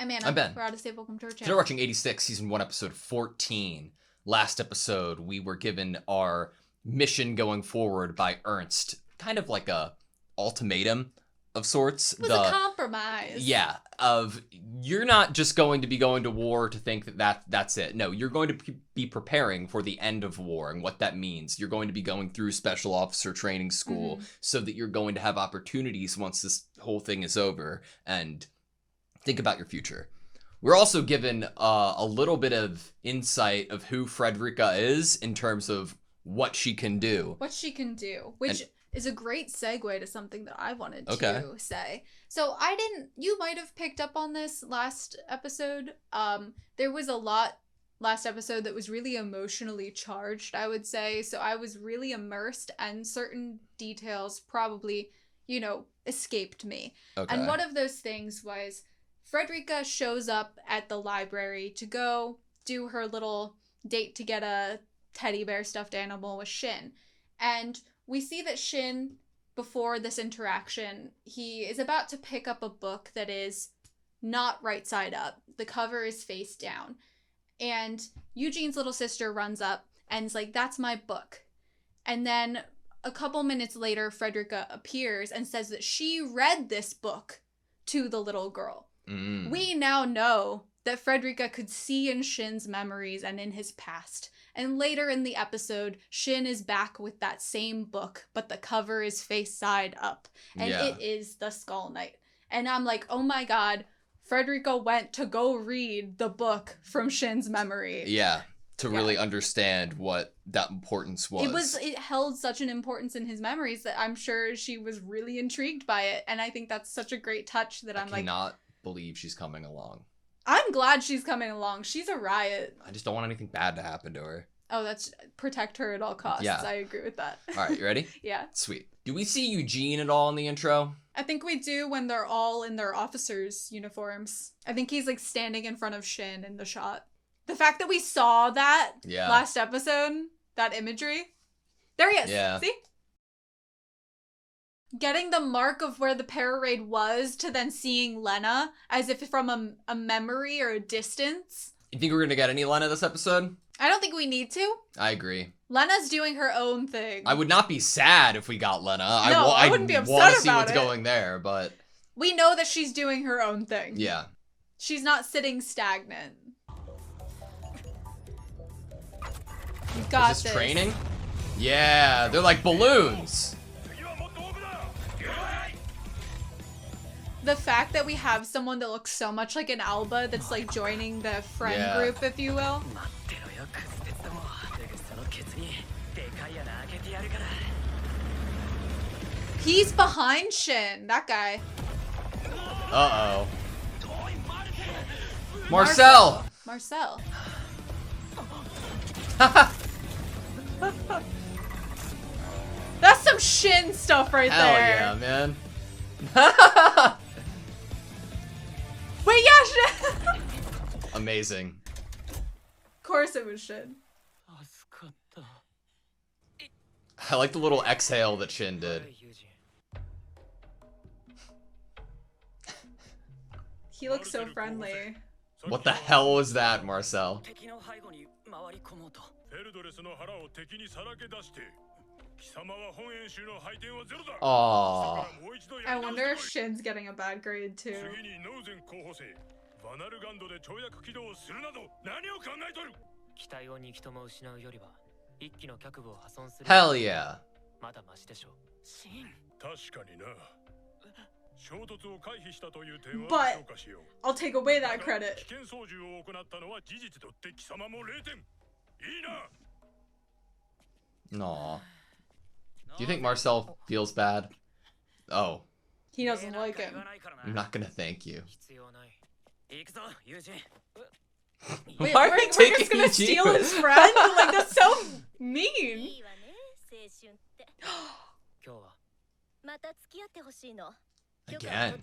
I'm Anna. I'm Ben. We're AutoSave. Welcome to our Today channel. we're watching 86, Season 1, Episode 14. Last episode, we were given our mission going forward by Ernst. Kind of like a ultimatum of sorts. It was a compromise. Yeah, of you're not just going to be going to war to think that's it. No, you're going to be preparing for the end of war and what that means. You're going to be going through special officer training school so that you're going to have opportunities once this whole thing is over, and think about your future. We're also given a little bit of insight of who Frederica is in terms of what she can do. What she can do, which is a great segue to something that I wanted to say. So you might have picked up on this last episode. There was a lot last episode that was really emotionally charged, I would say. So I was really immersed, and certain details probably, escaped me. Okay. And one of those things was Frederica shows up at the library to go do her little date to get a teddy bear stuffed animal with Shin. And we see that Shin, before this interaction, he is about to pick up a book that is not right side up. The cover is face down. And Eugene's little sister runs up and is like, "That's my book." And then a couple minutes later, Frederica appears and says that she read this book to the little girl. We now know that Frederica could see in Shin's memories and in his past. And later in the episode, Shin is back with that same book, but the cover is face side up. And it is the Skull Knight. And I'm like, oh my god, Frederica went to go read the book from Shin's memory. Yeah, to really understand what that importance was. It held such an importance in his memories that I'm sure she was really intrigued by it. And I think that's such a great touch that I cannot believe she's coming along. I'm glad she's coming along. She's a riot. I just don't want anything bad to happen to her. Oh, that's protect her at all costs. Yeah. I agree with that. All right, you ready? Yeah. Sweet. Do we see Eugene at all in the intro? I think we do when they're all in their officers' uniforms. I think he's standing in front of Shin in the shot. The fact that we saw that last episode, that imagery. There he is. Yeah. See? Getting the mark of where the para-raid was to then seeing Lena as if from a memory or a distance. You think we're going to get any Lena this episode? I don't think we need to. I agree. Lena's doing her own thing. I would not be sad if we got Lena. No, I wouldn't be upset want to see about what's it. going there, but we know that she's doing her own thing. Yeah. She's not sitting stagnant. You got Is this training? Yeah, they're like balloons. The fact that we have someone that looks so much like an Alba that's joining the friend group, if you will. He's behind Shin, that guy. Uh-oh. Marcel! Marcel. That's some Shin stuff right Hell there. yeah, man. Wait, yeah, Shin! Amazing. Of course it was Shin. I like the little exhale that Shin did. He looks so friendly. What the hell was that, Marcel? Aww. I wonder if Shin's getting a bad grade too. Hell yeah. But I'll take away that credit. Aw. Do you think Marcel feels bad? Oh. He doesn't like him. I'm not gonna thank you. Wait, Why are we're you taking just gonna Eugene? steal his friend? That's so mean. Again.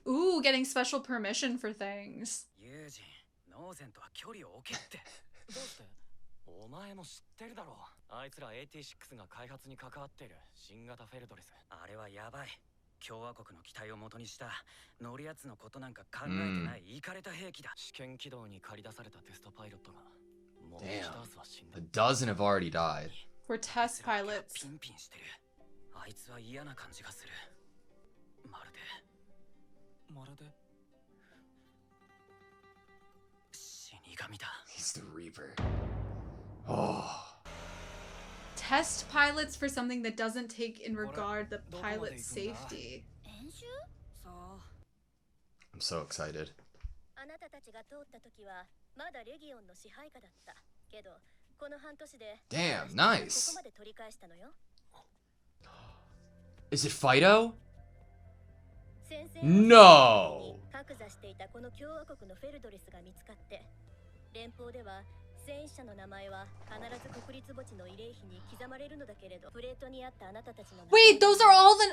Ooh, getting special permission for things. お前も知ってるだろう。あいつら86が開発に関わってる新型フェルドレス。あれはやばい。共和国の機体を元にした乗るやつのことなんか考えてないイカれた兵器だ。試験起動に駆り出されたテストパイロットがもう1ダースは死んで A dozen have already died. We're test pilots. ピンピンしてる。あいつは嫌な感じがする。まるで死神だ。 He's the Reaper. Oh. Test pilots for something that doesn't take in regard the pilot's safety. I'm so excited. Damn, nice. Is it Fido? No. 戦死者の名前は必ず国立墓地の慰霊碑に刻まれるのだけれど、プレートにあったあなたたちの Wait, those are all the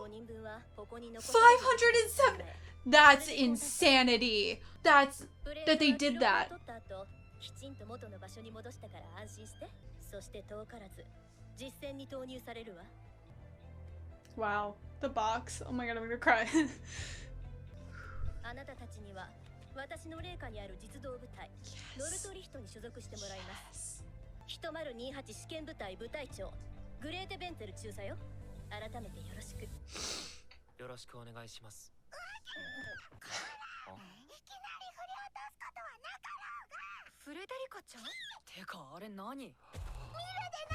575人分はここに残 507. That's insanity. That they did that. きちんと元の場所に戻したから安心して。そして遠からず実戦に投入されるわ。 Wow, the box. Oh my god, I'm gonna cry. あなたたちには私の霊下にある実動部隊、ノルトリヒトに所属してもらいます。1028試験部隊部隊長、グレーテベンツェル中佐よ。改めてよろしく。よろしくお願いします。いきなり振り落とすことはなかろうが。フレデリカちゃん？てかあれ何？見るで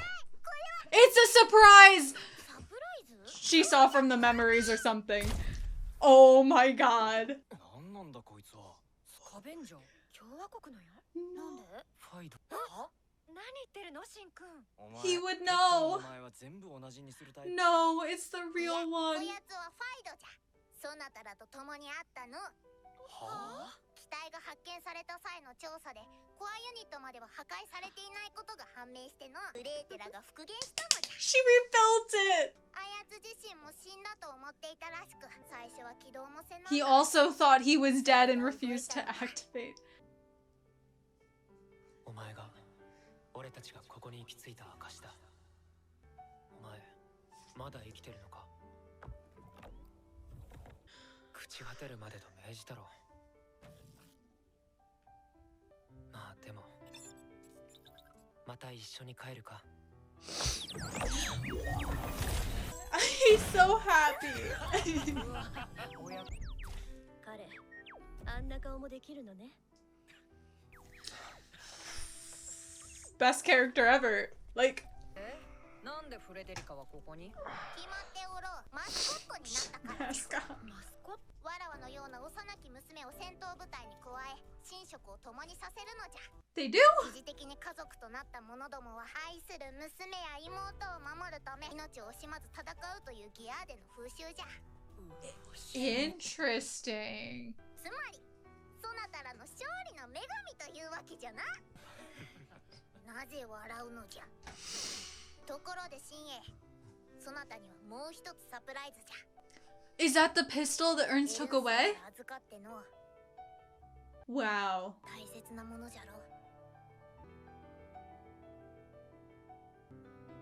ない。これは It's a surprise. サプライズ？ She saw from the memories or something. Oh my god. なんなんだこいつは。スカベンジャー共和国のや。なんで？ファイド。は？何言ってるのシンくん。He would know. お前は全部同じにするタイプ。 No, it's the real お one. やつはファイドじゃ。そなたらと共にあったの。はあ？機体が発見された際の調査でコアユニットまでは破壊されていないことが判明しての、グレーテラが復元したのじゃ。 She rebuilt it. あやつ自身も死んだと思っていたらしく、最初は起動もせな He also thought he was dead and refused to activate. お前が俺たちがここに行き着いた証だ。お前まだ生きてるのか？朽ち果てるまでと命じたろ。まあでもまた一緒に帰るか。He's so happy. 彼、あんな顔もできるのね。 Best character ever. Like, なんでフレデリカはここに？決まっておろう。マスコットになったから。 mascot. マスコット？わらわのような幼き娘を戦闘部隊に加え、寝食を共にさせるのじゃ。 They do? 疑似的に家族となった者どもは愛する娘や妹を守るため命を惜しまず戦うというギアーデの風習じゃ。 Interesting. つまりそなたらの勝利の女神というわけじゃな。なぜ笑うのじゃ。ところで新鋭、そなたにはもう一つサプライズじゃ。 Is that the pistol that Ernst took away? 預かっての Wow. 大切なものじゃろ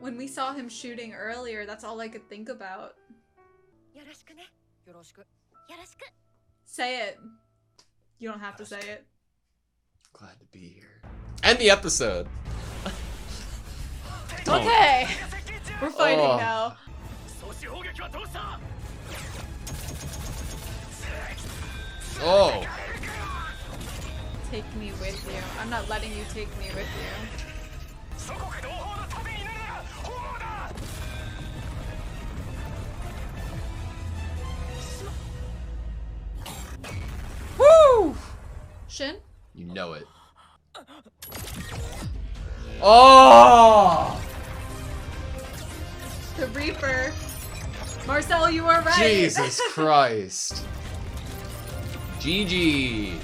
う。 When we saw him shooting earlier, that's all I could think about. よろしくね。よろしく。よろしく。 Say it. You don't have to say it. Glad to be here. End the episode. Don't. Okay. We're fighting Oh. now. Oh. Take me with you. I'm not letting you take me with you. Woo! Shin? You know it. Oh! The Reaper. Marcel, you are right. Jesus Christ. GG.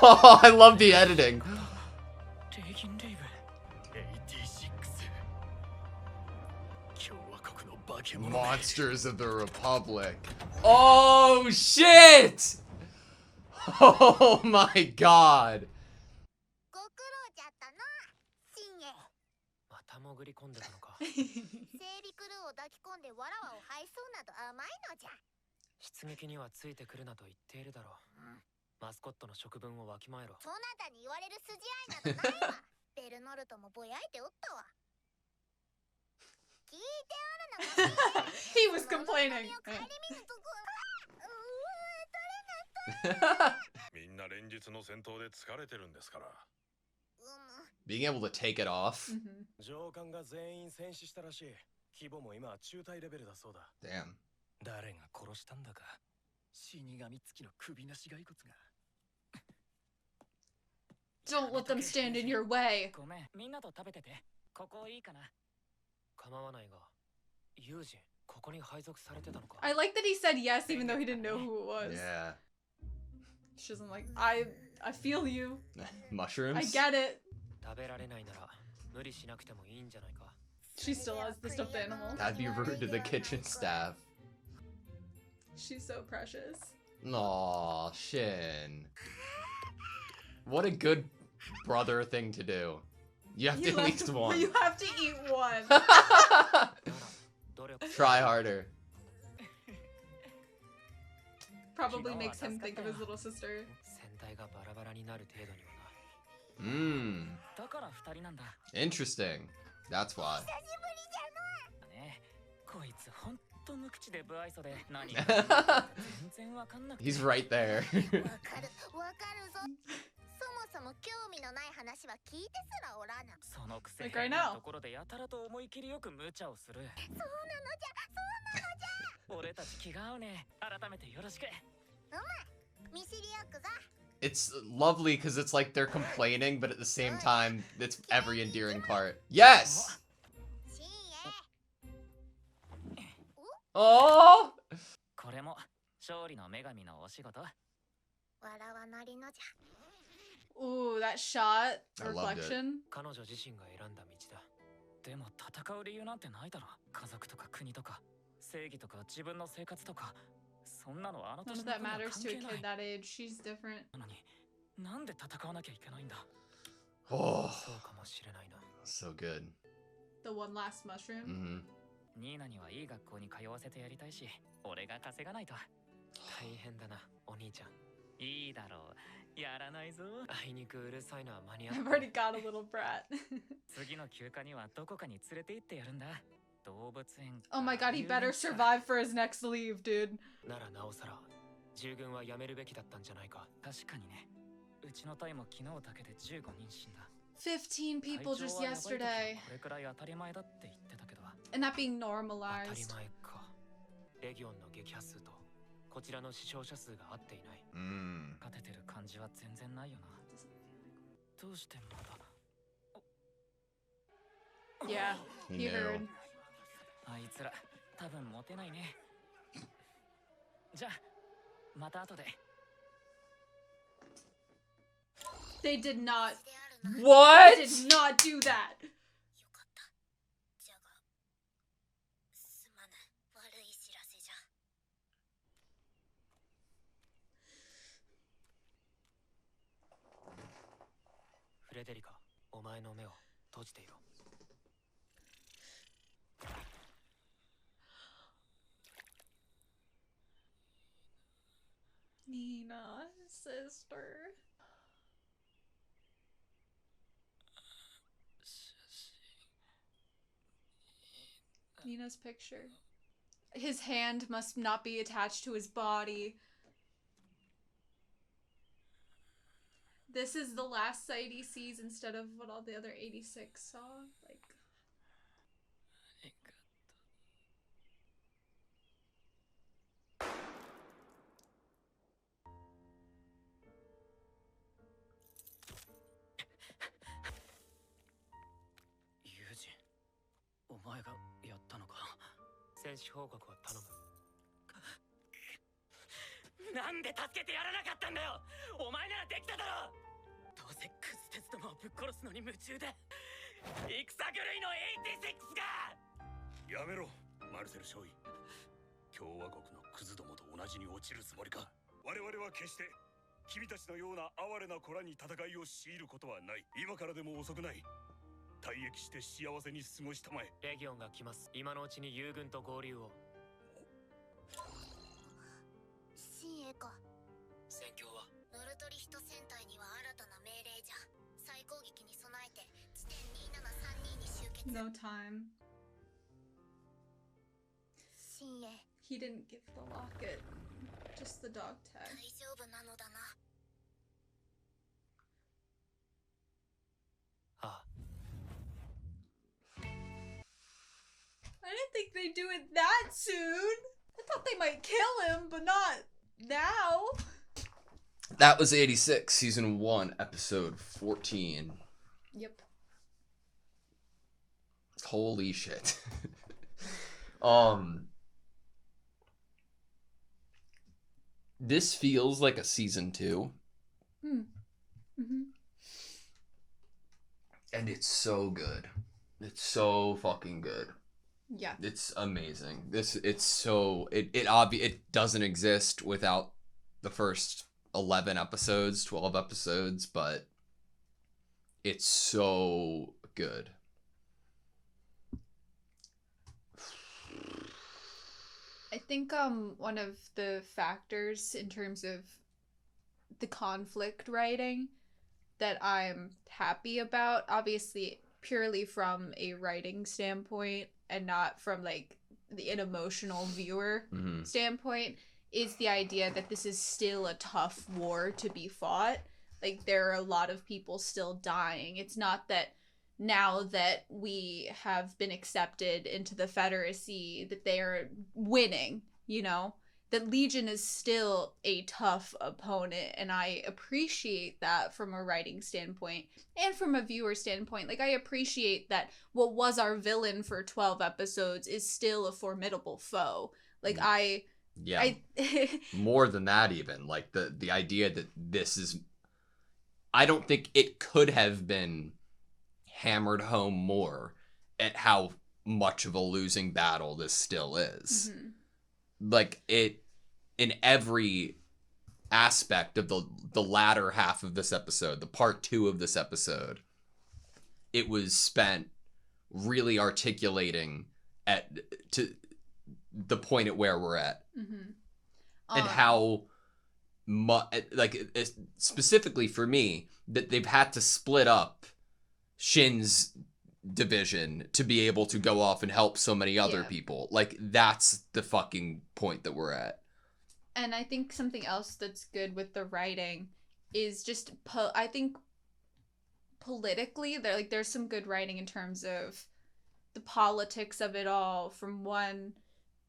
Oh, I love the editing. Monsters of the Republic. Oh, shit! Oh my god. 備クルーを抱き込んでわらわを配送など甘いのじゃ。出撃にはついてくるなと言っているだろう。マスコットの職分をわきまえろ。そなたに言われる筋合いなどないわ。ベルノルトもぼやいておったわ。聞いておるのか。He was complaining. 帰り見るとこ。みんな連日の戦闘で疲れてるんですから。Being able to take it off. 上官が全員戦死したらしい。規模も今は中隊レベルだそうだ。Damn. 誰が殺したんだか。死神付きの首なし骸骨が。Don't let them stand in your way. ごめん、みんなと食べてて。ここいいかな。構わないが、ユージ、ここに配属されてたのか。I like that he said yes even though he didn't know who it was. Yeah. She wasn't like, I feel you. Mushrooms? I get it. 食べられないなら無理しなくてもいいんじゃないか。She still has the stuffed animal. That'd be rude to the kitchen staff. She's so precious. Aw, Shin. What a good brother thing to do. You have to at least one. You have to eat one. Try harder. Probably makes him think of his little sister. 戦隊がバラバラになる程度にはな。Mmm. だから二人なんだ。Interesting. That's why. ね、こいつほんと無口で不愛想で何言ってるか全然わかんなくて。 He's right there. わかるぞ。そもそも興味のない話は聞いてすらおらぬ。そのくせ Like right 変な now. ところでやたらと思い切りよく無茶をする。そうなのじゃ、そうなのじゃ。俺たち気が合うね。改めてよろしく。見知りよくぞ。 It's lovely because it's like they're complaining, but at the same time, it's every endearing part. Yes! 深夜。 Oh! これも勝利の女神のお仕事。笑わなりのじゃ。 Ooh, that shot. I loved it. Reflection. 彼女自身が選んだ道だ。でも戦う理由なんてないだろ。家族とか国とか正義とか自分の生活とか、そんなのはあの None 年 of の that 子には matters 関 to a 係な kid い。 that age. She's different. なのになんで戦わなきゃいけないんだ。 Oh, そうかもしれないな。 so good. The one last mushroom. Mm-hmm. ニーナにはいい学校に通わせてやりたいし、俺が稼がないと。大変だな、お兄ちゃん。いいだろう。やらないぞ。あいにくうるさいのは間に合っ I've た。 already got a little brat. 次の休暇にはどこかに連れて行ってやるんだ。動物園。 Oh my god, he better survive for his next leave, dude. ならなおさら、従軍はやめるべきだったんじゃないか。確かにね。うちの隊も昨日だけで15人死んだ。 15 people just 体調はやばい時は yesterday. これくらい当たり前だって言ってたけど。 And that being 当たり normalized. 前か。レギオンの撃破数とこちらの死傷者数が合っていない。 Mm. 勝ててる感じは全然ないよな。どうしてまだ。 Yeah, He he knew. heard. あいつら多分モテないね。じゃあまた後で。 They did not. であるな。 They What? did not do that. よかった。じゃが、すまぬ。悪い知らせじゃ。フレデリカ、お前の目を閉じていろ。 Nina, sister. Nina's picture. His hand must not be attached to his body. This is the last sight he sees instead of what all the other 86 saw. Like, ユージ、お前がやったのか。戦死報告を頼む。なんで助けてやらなかったんだよ。お前ならできただろ。どうせクズ鉄どもをぶっ殺すのに夢中で。戦狂いの86が。やめろ、マルセル少尉。共和国のクズどもと同じに落ちるつもりか。我々は決して君たちのような哀れな子らに戦いを強いることはない。今からでも遅くない。退役して幸せに過ごしたまえ。レギオンが来ます。今のうちに友軍と合流を。新鋭か。戦況はノルトリヒト戦隊には新たな命令じゃ。再攻撃に備えて地点2732に集結。 No time. 新鋭 He didn't give the locket. Just the dog 大 tag. 丈夫なのだな。ああ I didn't think they'd do it that soon. I thought they might kill him, but not now. That was 86, season 1, episode 14. Yep. Holy shit. This feels like a season 2. Mm-hmm. And it's so good. It's so fucking good. Yeah. It's amazing. It doesn't exist without the first 11 episodes, 12 episodes, but it's so good. I think one of the factors in terms of the conflict writing that I'm happy about, obviously purely from a writing standpoint and not from like an emotional viewer standpoint, is the idea that this is still a tough war to be fought. Like, there are a lot of people still dying. It's not that now that we have been accepted into the Federacy that they are winning, you know? That Legion is still a tough opponent, and I appreciate that from a writing standpoint and from a viewer standpoint. Like, I appreciate that what was our villain for 12 episodes is still a formidable foe. Like, Yeah. More than that, even. Like, the idea that this is... I don't think it could have been hammered home more at how much of a losing battle this still is. Mm-hmm. Like, it, in every aspect of the latter half of this episode, the part 2 of this episode, it was spent really articulating to the point at where we're at. Mm-hmm. And how specifically for me, that they've had to split up Shin's division to be able to go off and help so many other people. Like, that's the fucking point that we're at. And I think something else that's good with the writing is just I think politically there's some good writing in terms of the politics of it all, from one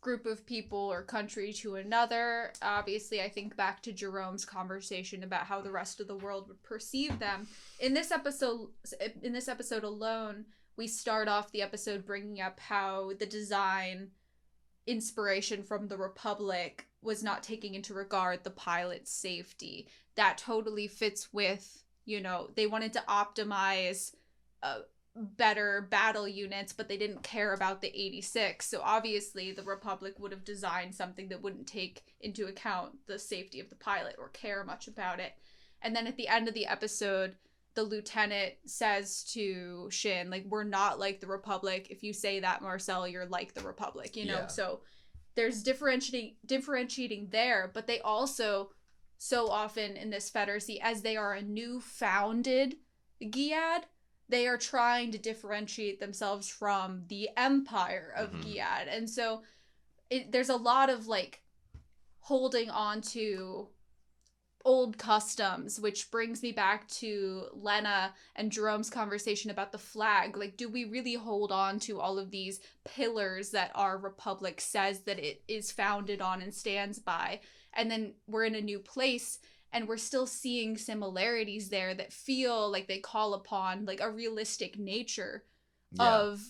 group of people or country to another. Obviously, I think back to Jerome's conversation about how the rest of the world would perceive them. In this episode alone, we start off the episode bringing up how the design inspiration from the Republic was not taking into regard the pilot's safety. That totally fits with, you know, they wanted to optimize better battle units, but they didn't care about the 86. So obviously the Republic would have designed something that wouldn't take into account the safety of the pilot or care much about it. And then at the end of the episode, the lieutenant says to Shin, like, we're not like the Republic. If you say that, Marcel, you're like the Republic, you know? Yeah. So there's differentiating there, but they also so often in this Federacy, as they are a new founded Giad, they are trying to differentiate themselves from the empire of Giad. And so there's a lot of, like, holding on to old customs, which brings me back to Lena and Jerome's conversation about the flag. Like, do we really hold on to all of these pillars that our Republic says that it is founded on and stands by? And then we're in a new place, and we're still seeing similarities there that feel like they call upon, like, a realistic nature of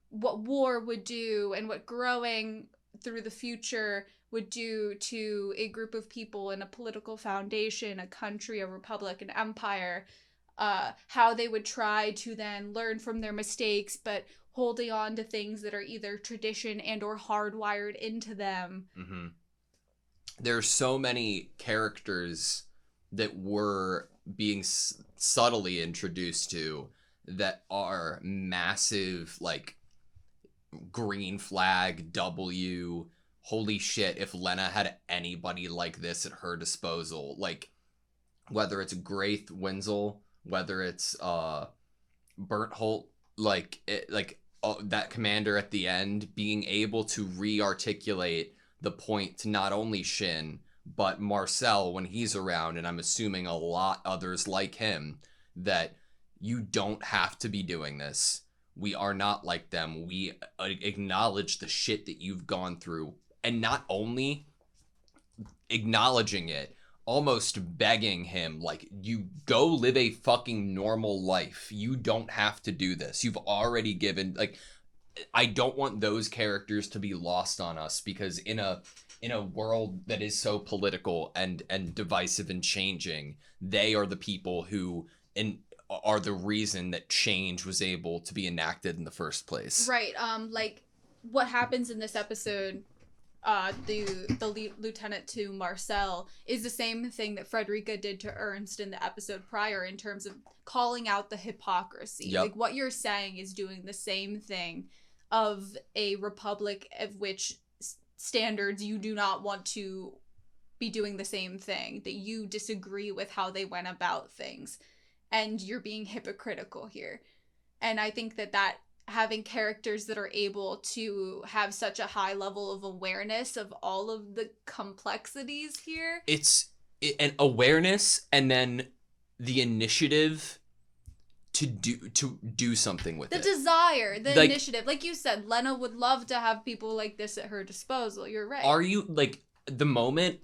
what war would do and what growing through the future would do to a group of people in a political foundation, a country, a republic, an empire, how they would try to then learn from their mistakes, but holding on to things that are either tradition and or hardwired into them. Mm-hmm. There's so many characters that we're being subtly introduced to that are massive, like, green flag, W, holy shit, if Lena had anybody like this at her disposal, like, whether it's Graith Wenzel, whether it's Burntholt, that commander at the end, being able to re-articulate the point to not only Shin, but Marcel when he's around, and I'm assuming a lot others like him, that you don't have to be doing this. We are not like them. We acknowledge the shit that you've gone through. And not only acknowledging it, almost begging him, like, you go live a fucking normal life. You don't have to do this. You've already given, like, I don't want those characters to be lost on us, because in a world that is so political and divisive and changing, they are the people who are the reason that change was able to be enacted in the first place. Right. Like, what happens in this episode, the lieutenant to Marcel, is the same thing that Frederica did to Ernst in the episode prior, in terms of calling out the hypocrisy. Yep. Like, what you're saying is doing the same thing of a republic of which standards you do not want to be doing the same thing, that you disagree with how they went about things, and you're being hypocritical here. And I think that having characters that are able to have such a high level of awareness of all of the complexities here. It's an awareness, and then the initiative to do something with it. The desire, the like, initiative. Like you said, Lena would love to have people like this at her disposal. You're right. Are you, like, the moment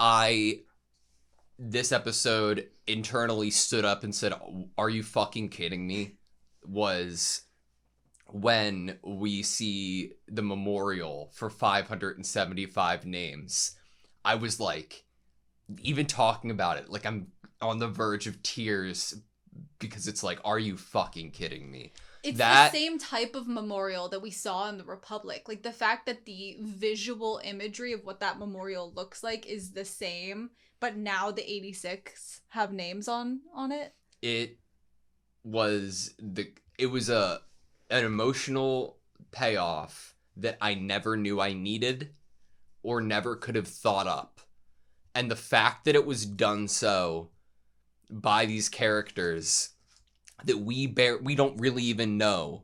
this episode internally stood up and said, "Are you fucking kidding me?" was when we see the memorial for 575 names. I was like, even talking about it, like, I'm on the verge of tears, because it's like, are you fucking kidding me? It's the same type of memorial that we saw in the Republic. Like, the fact that the visual imagery of what that memorial looks like is the same, but now the 86 have names on it. It was an emotional payoff that I never knew I needed or never could have thought up. And the fact that it was done so by these characters that we don't really even know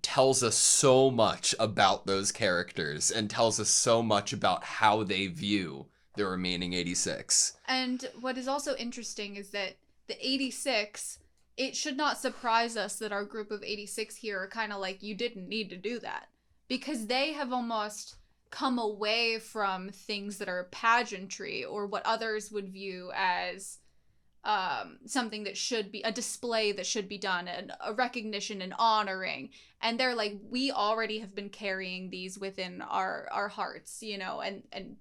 tells us so much about those characters, and tells us so much about how they view the remaining 86. And what is also interesting is that the 86, it should not surprise us that our group of 86 here are kind of like, you didn't need to do that. Because they have almost come away from things that are pageantry, or what others would view as something that should be a display that should be done, and a recognition and honoring. And they're like, we already have been carrying these within our hearts, you know, and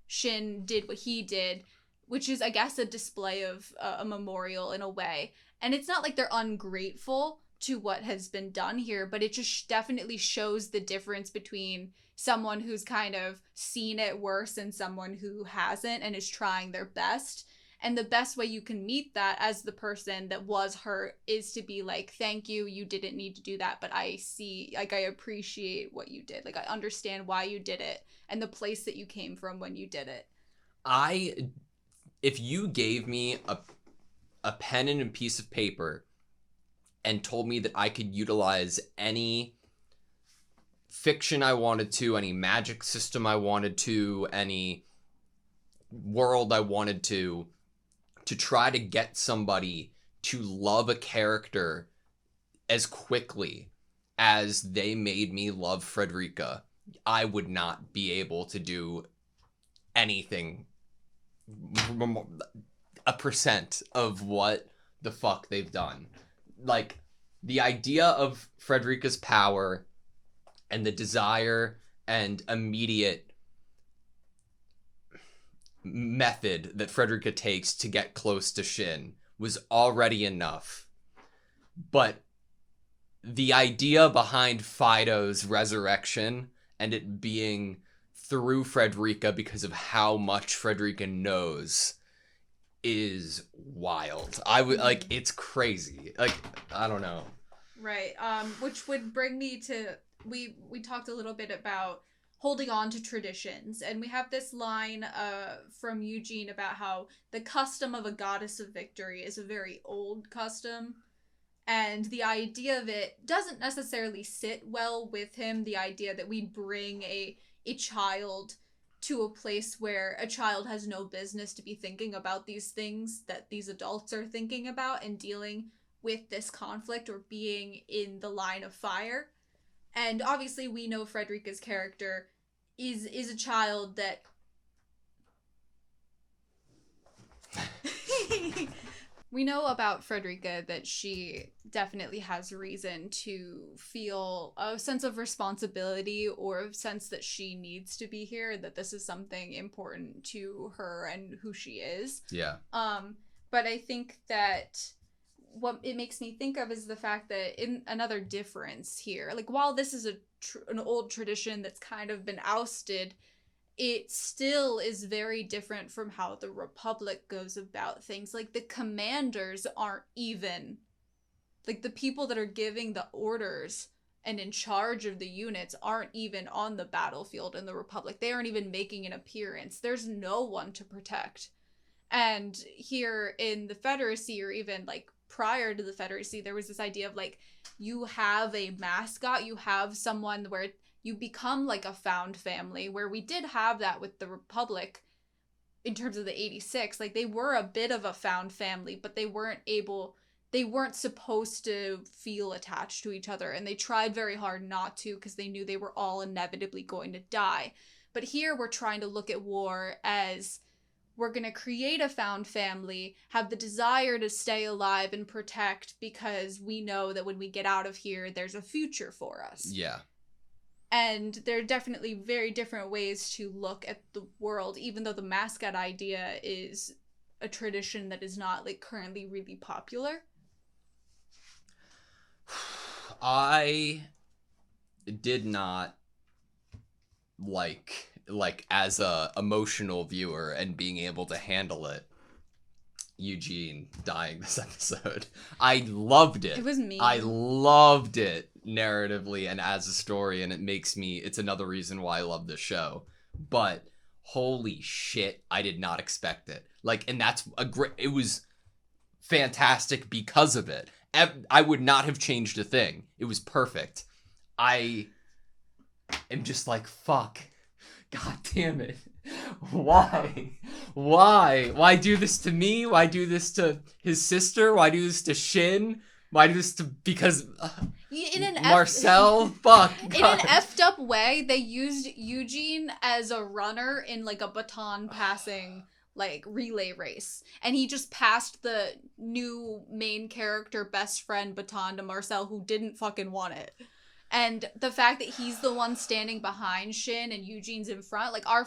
Shin did what he did, which is, I guess, a display of a memorial in a way. And it's not like they're ungrateful to what has been done here, but it just definitely shows the difference between someone who's kind of seen it worse and someone who hasn't and is trying their best. And the best way you can meet that as the person that was hurt is to be like, thank you, you didn't need to do that, but I see, like, I appreciate what you did. Like, I understand why you did it and the place that you came from when you did it. If you gave me a pen and a piece of paper and told me that I could utilize any fiction I wanted to, any magic system I wanted to, any world I wanted to try to get somebody to love a character as quickly as they made me love Frederica, I would not be able to do anything, a percent of what the fuck they've done. Like, the idea of Frederica's power and the desire and immediate method that Frederica takes to get close to Shin was already enough. But the idea behind Fido's resurrection, and it being through Frederica because of how much Frederica knows, is wild. It's crazy. Like, I don't know. Right. Which would bring me to we talked a little bit about holding on to traditions, and we have this line from Eugene about how the custom of a goddess of victory is a very old custom, and the idea of it doesn't necessarily sit well with him. The idea that we bring a child to a place where a child has no business to be thinking about these things that these adults are thinking about and dealing with this conflict or being in the line of fire. And obviously we know Frederica's character is a child that we know about Frederica that she definitely has reason to feel a sense of responsibility or a sense that she needs to be here, that this is something important to her and who she is. Yeah. But I think that what it makes me think of is the fact that in another difference here, like while this is an old tradition that's kind of been ousted, it still is very different from how the Republic goes about things. Like, the commanders aren't even, like, the people that are giving the orders and in charge of the units aren't even on the battlefield in the Republic. They aren't even making an appearance. There's no one to protect. And here in the Federacy, or even, like, prior to the Federacy, there was this idea of, like, you have a mascot, you have someone where you become like a found family, where we did have that with the Republic in terms of the 86. Like, they were a bit of a found family, but they weren't supposed to feel attached to each other, and they tried very hard not to because they knew they were all inevitably going to die. But here we're trying to look at war as we're going to create a found family, have the desire to stay alive and protect because we know that when we get out of here, there's a future for us. Yeah. And there are definitely very different ways to look at the world, even though the mascot idea is a tradition that is not, like, currently really popular. I did not like as a emotional viewer and being able to handle it, Eugene dying this episode. I loved it. It was mean. I loved it narratively and as a story, and it's another reason why I love this show. But holy shit, I did not expect it. Like, and that's it was fantastic because of it. I would not have changed a thing. It was perfect. I am just like, fuck. God damn it. Why? Why do this to me? Why do this to his sister? Why do this to Shin? Why do this to... Because... Marcel? Fuck. God. In an effed up way, they used Eugene as a runner in, like, a baton passing, like, relay race. And he just passed the new main character best friend baton to Marcel, who didn't fucking want it. And the fact that he's the one standing behind Shin and Eugene's in front, like, our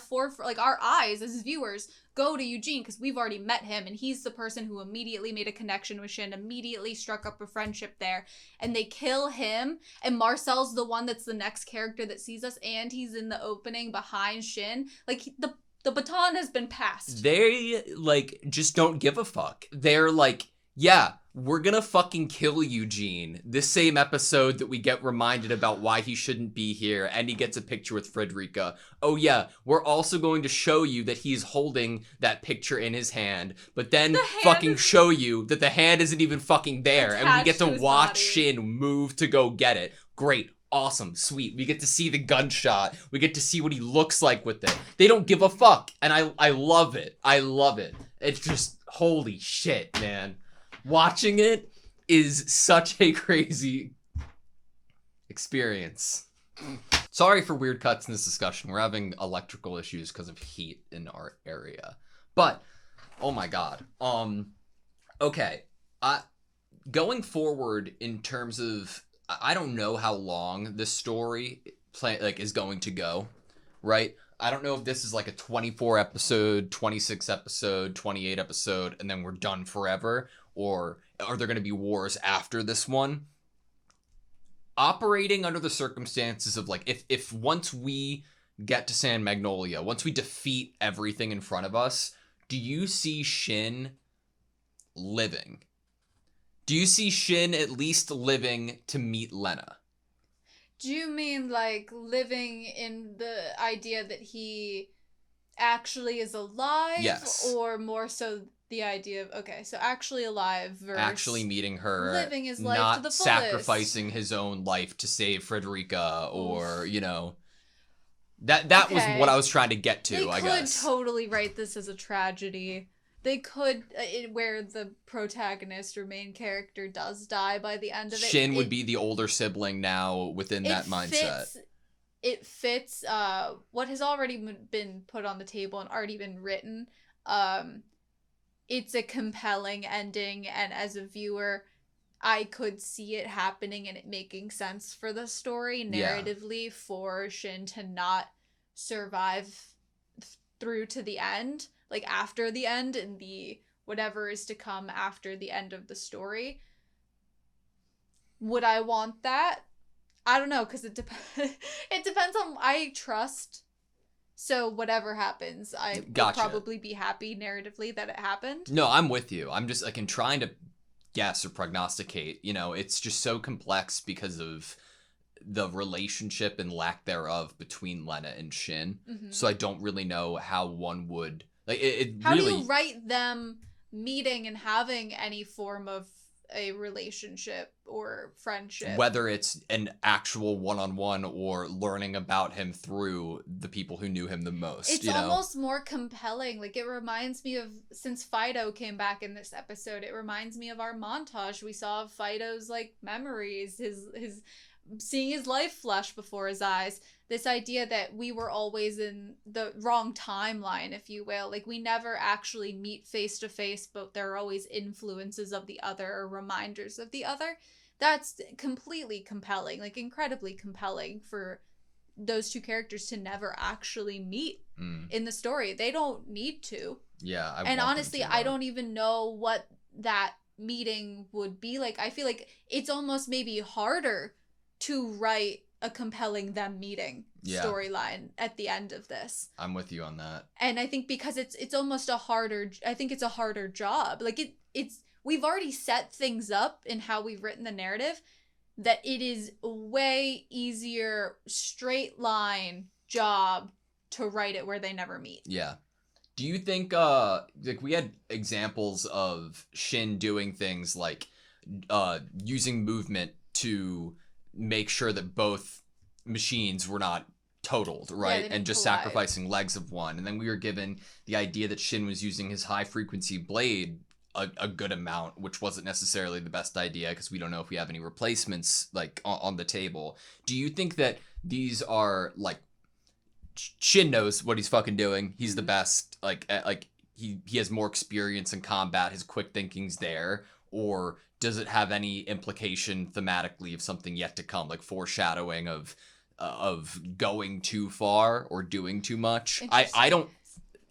eyes as viewers go to Eugene because we've already met him, and he's the person who immediately made a connection with Shin, immediately struck up a friendship there, and they kill him, and Marcel's the one that's the next character that sees us, and he's in the opening behind Shin. Like, the baton has been passed. They, like, just don't give a fuck. They're like, yeah, we're gonna fucking kill Eugene. This same episode that we get reminded about why he shouldn't be here, and he gets a picture with Frederica. Oh yeah, we're also going to show you that he's holding that picture in his hand, but then fucking show you that the hand isn't even fucking there, and we get to watch Shin move to go get it. Great. Awesome, sweet. We get to see the gunshot. We get to see what he looks like with it. They don't give a fuck, and I love it. I love it. It's just, holy shit, man. Watching it is such a crazy experience. Sorry for weird cuts in this discussion. We're having electrical issues because of heat in our area. But, oh my god. Okay. Going forward in terms of... I don't know how long this story is going to go, right? I don't know if this is like a 24 episode, 26 episode, 28 episode, and then we're done forever, or are there going to be wars after this one? Operating under the circumstances of, like, if once we get to San Magnolia, once we defeat everything in front of us, do you see Shin living? Do you see Shin at least living to meet Lena? Do you mean like living in the idea that he actually is alive? Yes. Or more so the idea of, okay, so actually alive versus Actually meeting her, living his life to not the fullest. sacrificing his own life to save Frederica, or, you know. That was what I was trying to get to, I guess. They could totally write this as a tragedy. They could, where the protagonist or main character does die by the end of it. Shin would be the older sibling now within that mindset. It fits what has already been put on the table and already been written. It's a compelling ending, and as a viewer, I could see it happening and it making sense for the story narratively for Shin to not survive through to the end, like after the end and the whatever is to come after the end of the story. Would I want that? I don't know, because it depends on, I trust, so whatever happens, I would probably be happy narratively that it happened. No, I'm with you. I'm just like in trying to guess or prognosticate, you know, it's just so complex because of the relationship and lack thereof between Lena and Shin. So I don't really know how one would, like, how do you write them meeting and having any form of a relationship or friendship, whether it's an actual one-on-one or learning about him through the people who knew him the most. It's almost more compelling. Like, it reminds me of, since Fido came back in this episode, it reminds me of our montage we saw of Fido's like memories, his seeing his life flash before his eyes. This idea that we were always in the wrong timeline, if you will. Like, we never actually meet face to face, but there are always influences of the other or reminders of the other. That's completely compelling, like incredibly compelling for those two characters to never actually meet in the story. They don't need to. Yeah. And honestly, I don't even know what that meeting would be like. I feel like it's almost maybe harder to write a compelling them meeting storyline at the end of this. I'm with you on that. And I think because it's almost a harder, I think it's a harder job. Like it's we've already set things up in how we've written the narrative that it is a way easier straight line job to write it where they never meet. Yeah. Do you think like we had examples of Shin doing things like using movement to make sure that both machines were not totaled, right? And just collide. sacrificing legs of one. And then we were given the idea that Shin was using his high frequency blade a good amount, which wasn't necessarily the best idea because we don't know if we have any replacements like on the table. Do you think that these are like Shin knows what he's fucking doing? He's the best. Like he has more experience in combat. His quick thinking's there. Or does it have any implication thematically of something yet to come, like foreshadowing of going too far or doing too much?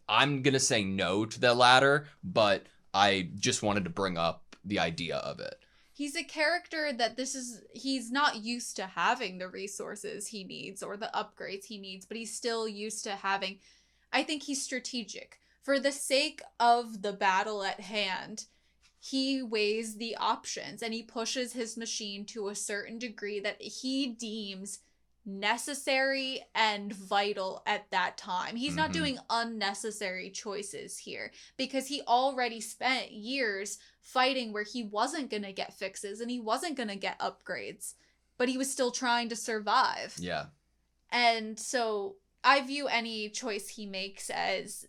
I'm gonna say no to the latter, but I just wanted to bring up the idea of it. He's a character that he's not used to having the resources he needs or the upgrades he needs, but he's still used to having, I think he's strategic. For the sake of the battle at hand, he weighs the options and he pushes his machine to a certain degree that he deems necessary and vital at that time. He's not doing unnecessary choices here because he already spent years fighting where he wasn't going to get fixes and he wasn't going to get upgrades, but he was still trying to survive. Yeah. And so I view any choice he makes as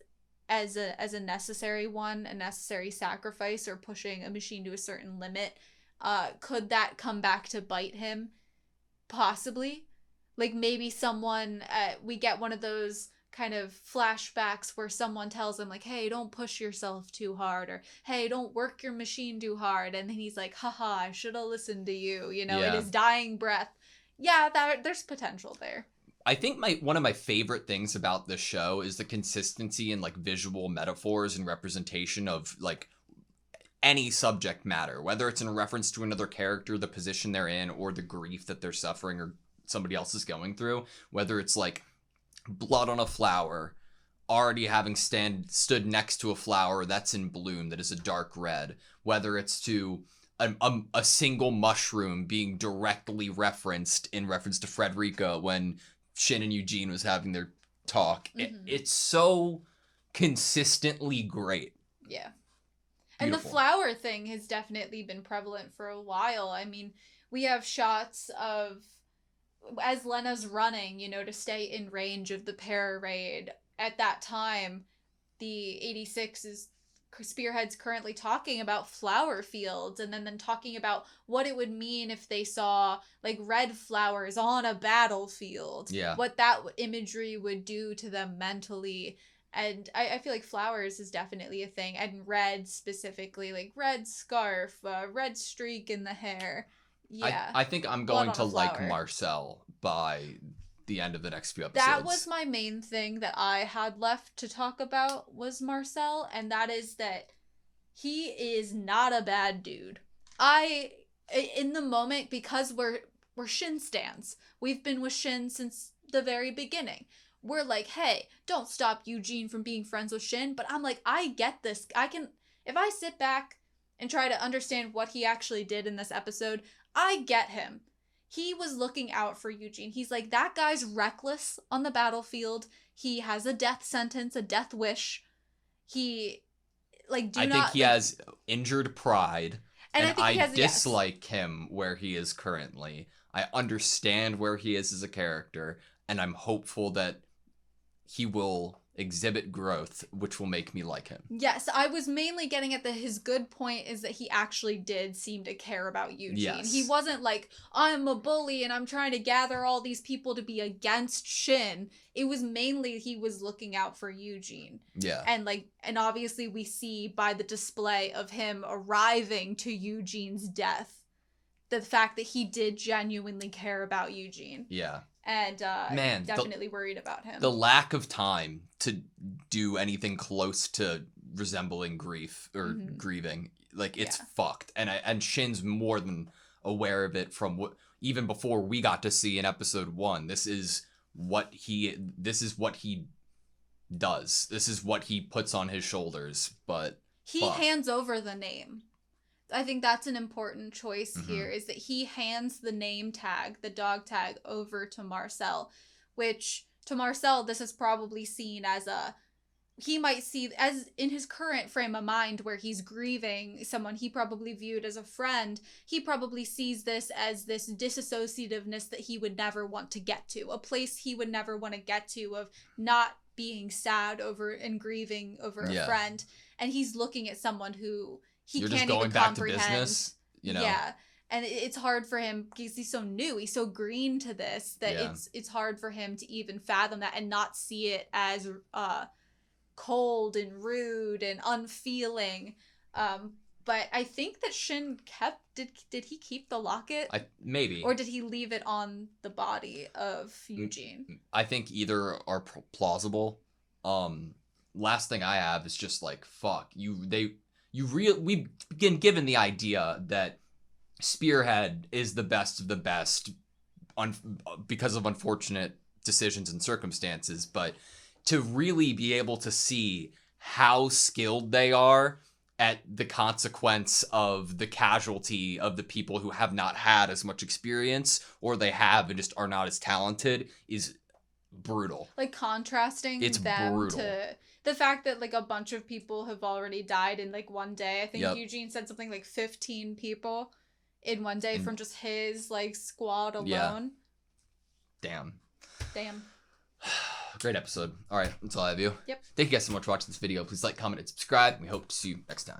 a necessary one, a necessary sacrifice, or pushing a machine to a certain limit. Could that come back to bite him? Possibly. Like maybe someone, we get one of those kind of flashbacks where someone tells him like, hey, don't push yourself too hard, or hey, don't work your machine too hard. And then he's like, haha, I should have listened to you, in his dying breath. Yeah, there's potential there. I think one of my favorite things about this show is the consistency in like visual metaphors and representation of like any subject matter, whether it's in reference to another character, the position they're in, or the grief that they're suffering or somebody else is going through, whether it's like blood on a flower, already having stood next to a flower that's in bloom that is a dark red, whether it's to a single mushroom being directly referenced in reference to Frederica when Shin and Eugene was having their talk. It's so consistently great. Yeah. Beautiful. And the flower thing has definitely been prevalent for a while. I mean, we have shots of, as Lena's running, you know, to stay in range of the para raid. At that time, the 86 is Spearhead's currently talking about flower fields, and then talking about what it would mean if they saw like red flowers on a battlefield. Yeah. What that imagery would do to them mentally. And I feel like flowers is definitely a thing. And red specifically, like red scarf, red streak in the hair. Yeah. I think I'm Blood going on to a like flower. Marcel by the end of the next few episodes. That was my main thing that I had left to talk about was Marcel, and that is that he is not a bad dude. In the moment, because we're Shin stans, we've been with Shin since the very beginning. We're like, hey, don't stop Eugene from being friends with Shin, but I'm like, I get this. If I sit back and try to understand what he actually did in this episode, I get him. He was looking out for Eugene. He's like, that guy's reckless on the battlefield. He has a death sentence, a death wish. He, like, I think he has injured pride, and I think he has, dislike him where he is currently. I understand where he is as a character, and I'm hopeful that he will exhibit growth, which will make me like him. Yes, I was mainly getting at his good point is that he actually did seem to care about Eugene. Yes. He wasn't like, I'm a bully and I'm trying to gather all these people to be against Shin. It was mainly he was looking out for Eugene. Yeah. And obviously we see by the display of him arriving to Eugene's death, the fact that he did genuinely care about Eugene. Yeah. And Man, definitely worried about him. The lack of time to do anything close to resembling grief or grieving, like, it's fucked. And Shin's more than aware of it from what even before we got to see in episode 1. This is what he does. This is what he puts on his shoulders. But he hands over the name. I think that's an important choice here, is that he hands the name tag, the dog tag, over to Marcel, which to Marcel, this is probably seen as he might see as in his current frame of mind where he's grieving someone he probably viewed as a friend. He probably sees this as this disassociativeness that he would never want to get to, a place he would never want to get to, of not being sad over and grieving over a friend. And he's looking at someone who You're can't just going even back comprehend. to business, you know? Yeah. And it's hard for him because he's so new. He's so green to this that it's hard for him to even fathom that and not see it as cold and rude and unfeeling. But I think that Shin did he keep the locket? Maybe. Or did he leave it on the body of Eugene? I think either are plausible. Last thing I have is just like, fuck, we've been given the idea that Spearhead is the best of the best because of unfortunate decisions and circumstances, but to really be able to see how skilled they are at the consequence of the casualty of the people who have not had as much experience, or they have and just are not as talented, is brutal. Like contrasting them brutal. to the fact that like a bunch of people have already died in like one day. I think Eugene said something like 15 people in one day from just his like squad alone. Damn. Great episode. All right, that's all I have you. Yep. Thank you guys so much for watching this video. Please like, comment, and subscribe. We hope to see you next time.